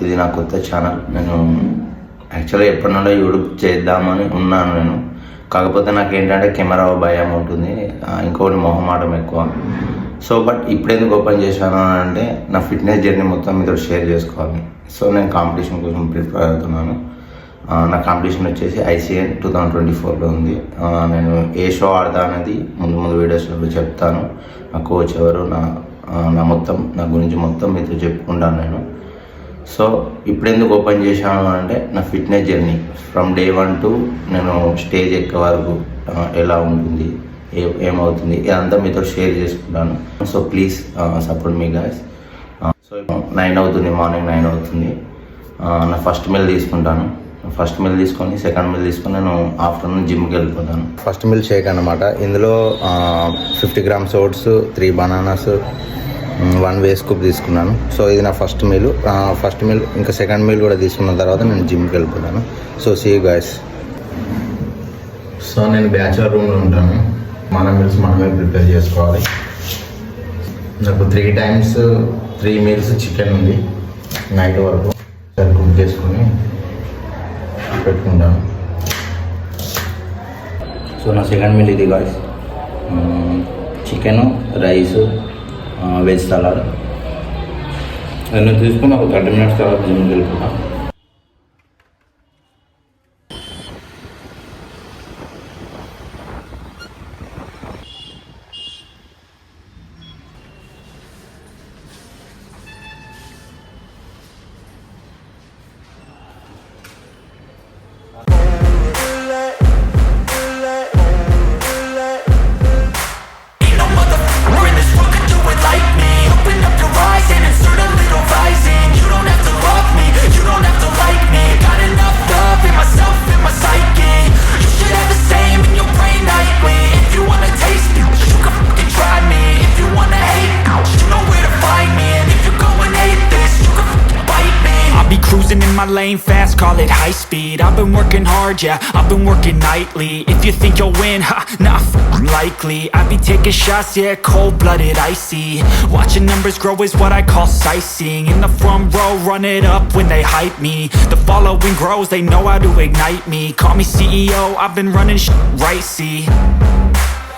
ఇది నా కొత్త ఛానల్. నేను యాక్చువల్గా ఎప్పటి నుండో యూట్యూబ్ చేద్దామని ఉన్నాను నేను. కాకపోతే నాకు ఏంటంటే కెమెరా భయం ఉంటుంది, ఇంకోటి మొహమాటం ఎక్కువ. సో బట్ ఇప్పుడెందుకు ఓపెన్ చేశాను అంటే నా ఫిట్నెస్ జర్నీ మొత్తం మీతో షేర్ చేసుకోవాలి. సో నేను కాంపిటీషన్ కోసం ప్రిపేర్ అవుతున్నాను. నా కాంపిటీషన్ వచ్చేసి ICN 2024లో ఉంది. నేను ఏ షో ఆడతా అనేది ముందు వీడియోస్లో చెప్తాను. నా కోచ్ ఎవరు, నా మొత్తం నా గురించి మొత్తం మీతో చెప్పుకుంటాను నేను. సో ఇప్పుడెందుకు ఓపెన్ చేశాను అంటే నా fitness journey from day 1 to నేను స్టేజ్ ఎక్కే వరకు ఎలా ఉంటుంది, ఏమవుతుంది, ఇదంతా మీతో షేర్ చేసుకుంటాను. So please support me guys. So 9 అవుతుంది, మార్నింగ్ 9 అవుతుంది. నా ఫస్ట్ మీల్ తీసుకుంటాను. ఫస్ట్ మీల్ తీసుకొని సెకండ్ మీల్ తీసుకొని నేను ఆఫ్టర్నూన్ జిమ్కి వెళ్ళిపోతాను. ఫస్ట్ మీల్ షేక్ అనమాట. ఇందులో 50 grams oats, 3 bananas, 1 whey scoop తీసుకున్నాను. సో ఇది నా ఫస్ట్ మీల్. ఇంకా సెకండ్ మీల్ కూడా తీసుకున్న తర్వాత నేను జిమ్కి వెళ్ళిపోతాను. So see you guys. So నేను బ్యాచులర్ రూమ్లో ఉంటాను. మన మీల్స్ మనమే ప్రిపేర్ చేసుకోవాలి. నాకు 3 times 3 meals చికెన్ ఉంది. నైట్ వరకు సరే కుక్ చేసుకొని పెట్టుకుంటాను. సో నా సెకండ్ మీల్ ఇది guys. Chicken, rice, veg salad. నేను తీసుకుని ఒక 30 minutes తర్వాత జిమ్కి వెళ్ళిపోతాను. My lane fast, call it high speed. I've been working hard, yeah, I've been working nightly. If you think you'll win, ha, nah, likely. I be taking shots, yeah, cold-blooded, icy. Watching numbers grow is what I call sightseeing. In the front row, run it up when they hype me. The following grows, they know how to ignite me. Call me CEO, I've been running right, see.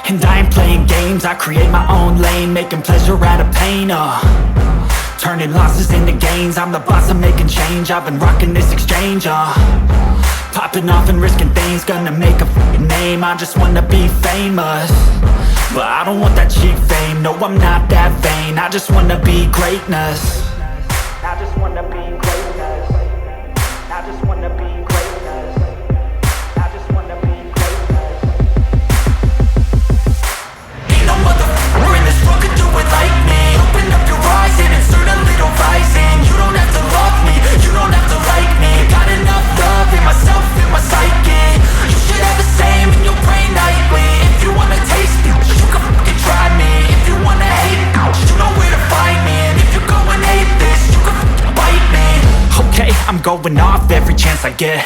And I ain't playing games, I create my own lane, making pleasure out of pain, turning losses into gains. I'm the boss, I'm making change. I've been rocking this exchange, popping off and risking things. Gonna make a f***ing name. I just wanna be famous, but I don't want that cheap fame. No, I'm not that vain. I just wanna be greatness. I just wanna be greatness. I just wanna be greatness. I just wanna be greatness. Ain't no motherfucker in this world could do it like me. Open up your eyes and insert a little rising. You don't have to love me, you don't have to like me. Got enough love in myself, in my psyche. You should have the same in your brain nightly. If you wanna taste me, you can fucking try me. If you wanna hate me, you know where to find me. And if you're going hate this, you can fucking bite me. Okay, I'm going off every chance I get.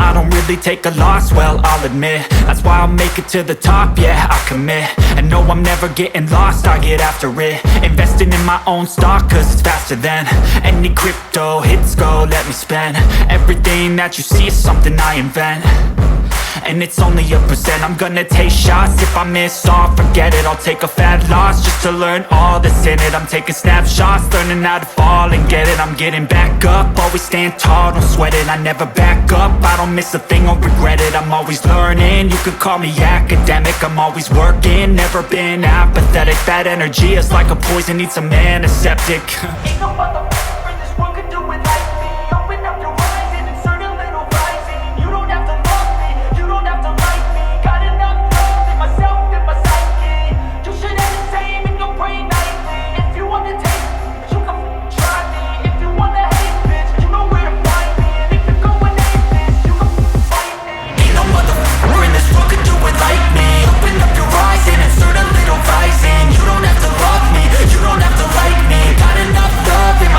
I don't really take a loss, well, I'll admit. That's why I'll make it to the top, yeah, I commit. And no, I'm never getting lost, I get after it. Investing in my own stock, cause it's faster than any crypto hits go, let me spend. Everything that you see is something I invent, and it's only a percent. I'm gonna take shots, if I miss all, forget it. I'll take a fat loss just to learn all that's in it. I'm taking snapshots, learning how to fall and get it. I'm getting back up, always stand tall, don't sweat it. I never back up, I don't miss a thing or regret it. I'm always learning, you could call me academic. I'm always working, never been apathetic. That energy is like a poison, needs some antiseptic. Ain't no motherfucker in this world could do it like me. Open up your eyes and insert a little rising. You don't have to love me, you don't have to like me. Got enough love in myself, in my psyche. You should have the same in your brain nightly. If you wanna taste me, you can try me. If you wanna hate bitch, you know where to find me. And if you're going hate this, you can fight me. Ain't no motherfucker in this world could do it like me. Open up your eyes and insert a little rising. You don't have to love me, you don't have to like me. Got enough love in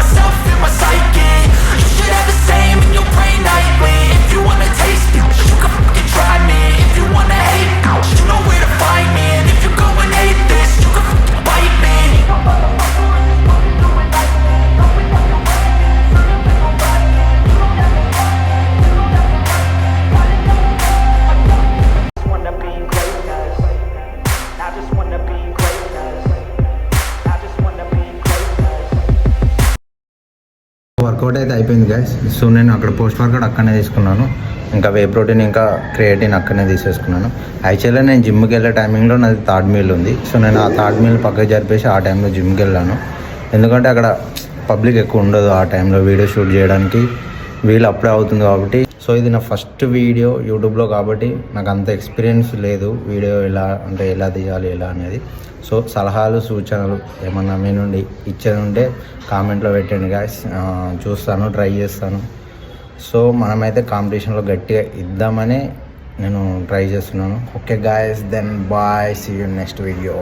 workout అయితే అయిపోయింది guys. So నేను అక్కడ post workout అక్కడనే తీసుకున్నాను, ఇంకా whey protein ఇంకా creatine అక్కడనే తీసేసుకున్నాను. యాక్చువల్గా నేను జిమ్కి వెళ్ళే టైమింగ్లో నాది థర్డ్ మీల్ ఉంది. సో నేను ఆ థర్డ్ మీల్ పక్కకి జరిపేసి ఆ టైంలో జిమ్కి వెళ్ళాను. ఎందుకంటే అక్కడ పబ్లిక్ ఎక్కువ ఉండదు ఆ టైంలో, వీడియో షూట్ చేయడానికి వీలు అప్పుడే అవుతుంది కాబట్టి. సో ఇది నా ఫస్ట్ వీడియో యూట్యూబ్లో కాబట్టి నాకు అంత ఎక్స్పీరియన్స్ లేదు వీడియో ఎలా తీయాలి ఎలా అనేది. సో సలహాలు సూచనలు ఏమన్నా మీ నుండి ఇచ్చేది ఉంటే కామెంట్లో పెట్టండి గాయస్, చూస్తాను, ట్రై చేస్తాను. సో మనమైతే కాంపిటీషన్లో గట్టిగా ఇద్దామని నేను ట్రై చేస్తున్నాను. Okay guys, then bye, see you next video.